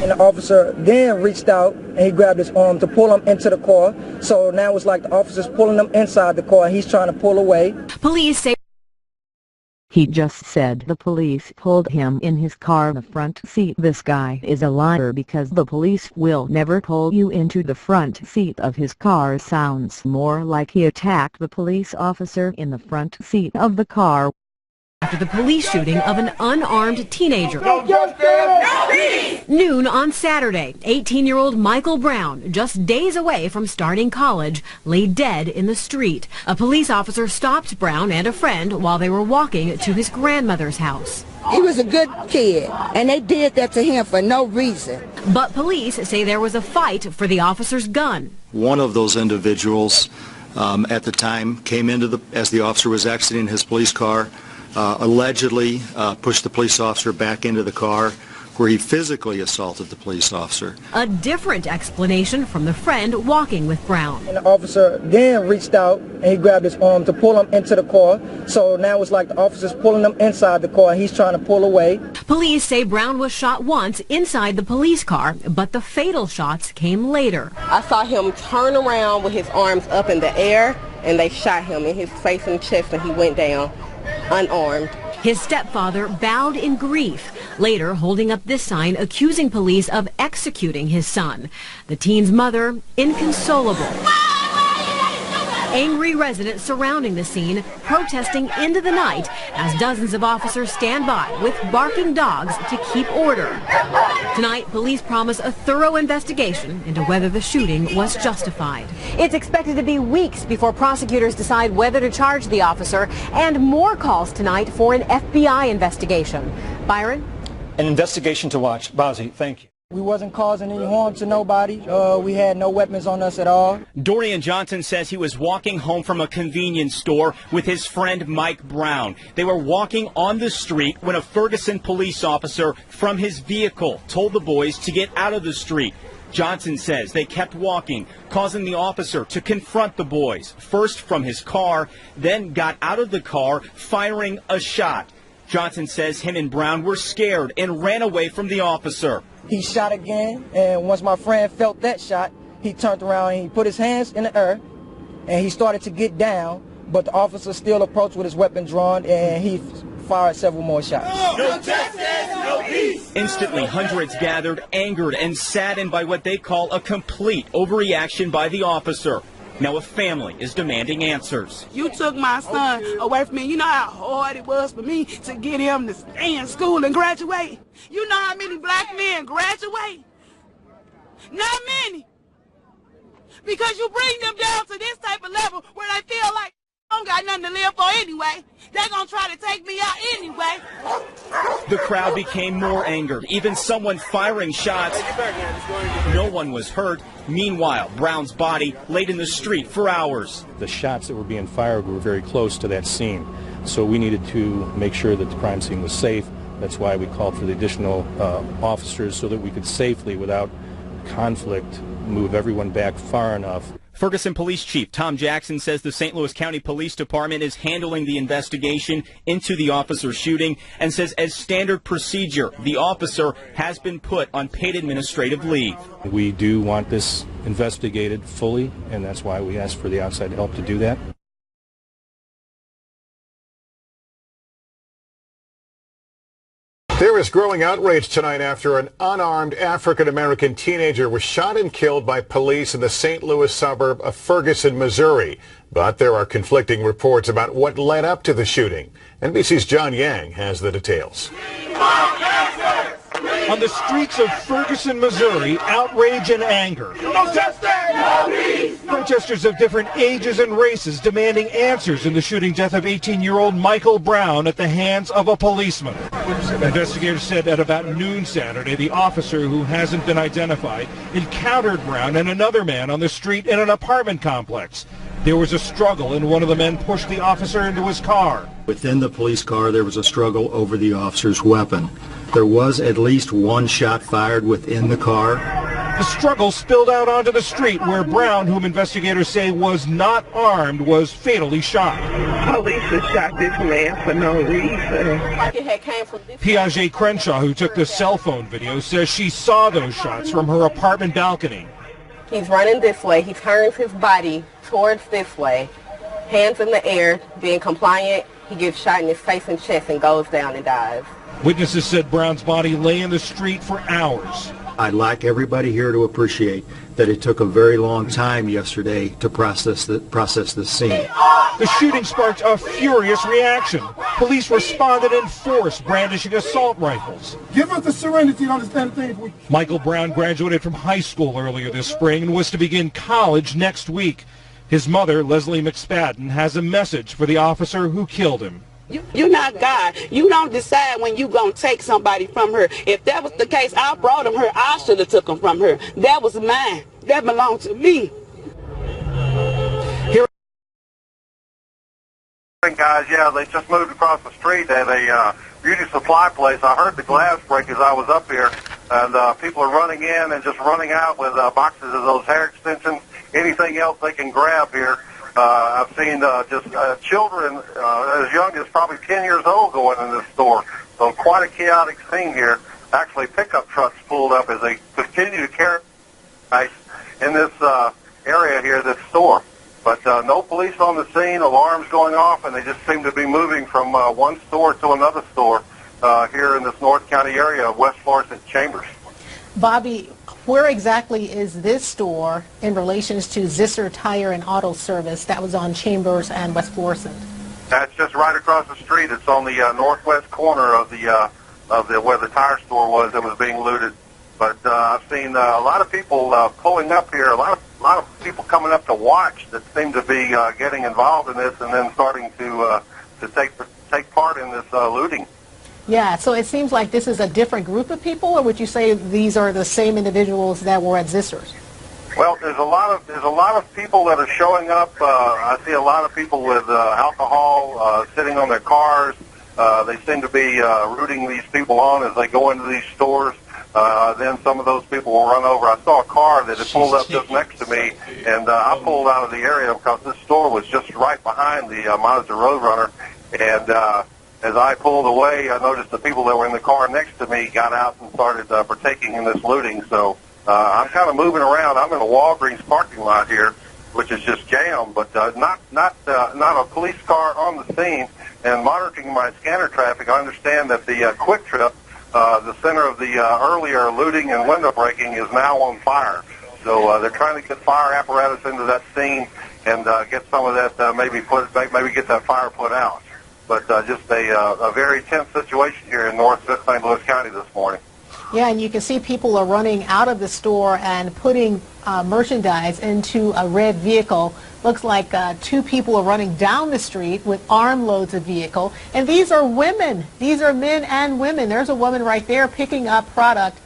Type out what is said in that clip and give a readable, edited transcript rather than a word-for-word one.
And the officer then reached out and he grabbed his arm to pull him into the car. So now it's like the officer's pulling him inside the car and he's trying to pull away. Police say he just said the police pulled him in his car in the front seat. This guy is a liar because the police will never pull you into the front seat of his car. Sounds more like he attacked the police officer in the front seat of the car. After the police shooting of an unarmed teenager. Noon on Saturday, 18-year-old Michael Brown, just days away from starting college, lay dead in the street. A police officer stopped Brown and a friend while they were walking to his grandmother's house. He was a good kid, and they did that to him for no reason. But police say there was a fight for the officer's gun. One of those individuals at the time came into as the officer was exiting his police car, allegedly pushed the police officer back into the car, where he physically assaulted the police officer. A different explanation from the friend walking with Brown. And the officer then reached out and he grabbed his arm to pull him into the car. So now it's like the officer's pulling him inside the car and he's trying to pull away. Police say Brown was shot once inside the police car, but the fatal shots came later. I saw him turn around with his arms up in the air and they shot him in his face and chest and he went down unarmed. His stepfather bowed in grief, later holding up this sign accusing police of executing his son. The teen's mother, inconsolable. Angry residents surrounding the scene, protesting into the night as dozens of officers stand by with barking dogs to keep order. Tonight, police promise a thorough investigation into whether the shooting was justified. It's expected to be weeks before prosecutors decide whether to charge the officer, and more calls tonight for an FBI investigation. Byron? An investigation to watch. Bazzi, thank you. We wasn't causing any harm to nobody. We had no weapons on us at all. Dorian Johnson says he was walking home from a convenience store with his friend Mike Brown. They were walking on the street when a Ferguson police officer from his vehicle told the boys to get out of the street. Johnson says they kept walking, causing the officer to confront the boys, first from his car, then got out of the car, firing a shot. Johnson says him and Brown were scared and ran away from the officer. He shot again, and once my friend felt that shot, he turned around and he put his hands in the air, and he started to get down, but the officer still approached with his weapon drawn, and he fired several more shots. No justice, no peace. Instantly, hundreds gathered, angered and saddened by what they call a complete overreaction by the officer. Now a family is demanding answers. You took my son away from me. You know how hard it was for me to get him to stay in school and graduate? You know how many black men graduate? Not many. Because you bring them down to this type of level where they feel like I don't got nothing to live for anyway. They're going to try to take me out anyway. The crowd became more angered, even someone firing shots. No one was hurt. Meanwhile, Brown's body laid in the street for hours. The shots that were being fired were very close to that scene, so we needed to make sure that the crime scene was safe. That's why we called for the additional officers so that we could safely, without conflict, move everyone back far enough. Ferguson Police Chief Tom Jackson says the St. Louis County Police Department is handling the investigation into the officer's shooting and says as standard procedure, the officer has been put on paid administrative leave. We do want this investigated fully, and that's why we asked for the outside help to do that. There is growing outrage tonight after an unarmed African-American teenager was shot and killed by police in the St. Louis suburb of Ferguson, Missouri. But there are conflicting reports about what led up to the shooting. NBC's John Yang has the details. On the streets of Ferguson, Missouri, outrage and anger. Protesters of different ages and races demanding answers in the shooting death of 18-year-old Michael Brown at the hands of a policeman. Investigators said at about noon Saturday, the officer, who hasn't been identified, encountered Brown and another man on the street in an apartment complex. There was a struggle, and one of the men pushed the officer into his car. Within the police car, there was a struggle over the officer's weapon. There was at least one shot fired within the car. The struggle spilled out onto the street where Brown, whom investigators say was not armed, was fatally shot. Police have shot this man for no reason. Piaget Crenshaw, who took the cell phone video, says she saw those shots from her apartment balcony. He's running this way. He turns his body towards this way, hands in the air, being compliant. He gets shot in his face and chest and goes down and dies. Witnesses said Brown's body lay in the street for hours. I'd like everybody here to appreciate that it took a very long time yesterday to process this scene. The shooting sparked a furious reaction. Police responded in force, brandishing assault rifles. Give us the serenity to understand things. Michael Brown graduated from high school earlier this spring and was to begin college next week. His mother, Leslie McSpadden, has a message for the officer who killed him. You're not God. You don't decide when you're going to take somebody from her. If that was the case, I brought him her. I should have took him from her. That was mine. That belonged to me. Here guys, yeah, they just moved across the street at a beauty supply place. I heard the glass break as I was up here, and people are running in and just running out with boxes of those hair extensions, anything else they can grab here. I've seen just children as young as probably 10 years old going in this store. So quite a chaotic scene here. Actually, pickup trucks pulled up as they continue to carry ice in this area here, this store. But no police on the scene, alarms going off, and they just seem to be moving from one store to another store here in this North County area of West Florissant Chambers. Bobby, where exactly is this store in relation to Zisser Tire and Auto Service that was on Chambers and West Florissant? That's just right across the street. It's on the northwest corner of the where the tire store was that was being looted. But I've seen a lot of people pulling up here. A lot of people coming up to watch that seem to be getting involved in this and then starting to take part in this looting. Yeah, so it seems like this is a different group of people, or would you say these are the same individuals that were at Zisser's? Well, there's a lot of people that are showing up. I see a lot of people with alcohol sitting on their cars. They seem to be rooting these people on as they go into these stores. Then some of those people will run over. I saw a car that had pulled up just next to me, and I pulled out of the area because this store was just right behind the Mazda Roadrunner. And as I pulled away, I noticed the people that were in the car next to me got out and started partaking in this looting. So I'm kind of moving around. I'm in a Walgreens parking lot here, which is just jammed, but not a police car on the scene. And monitoring my scanner traffic, I understand that the Quick Trip, the center of the earlier looting and window breaking, is now on fire. So they're trying to get fire apparatus into that scene and get some of that maybe get that fire put out. But just a very tense situation here in North St. Louis County this morning. Yeah, and you can see people are running out of the store and putting merchandise into a red vehicle. Looks like two people are running down the street with armloads of vehicle. And these are women. These are men and women. There's a woman right there picking up product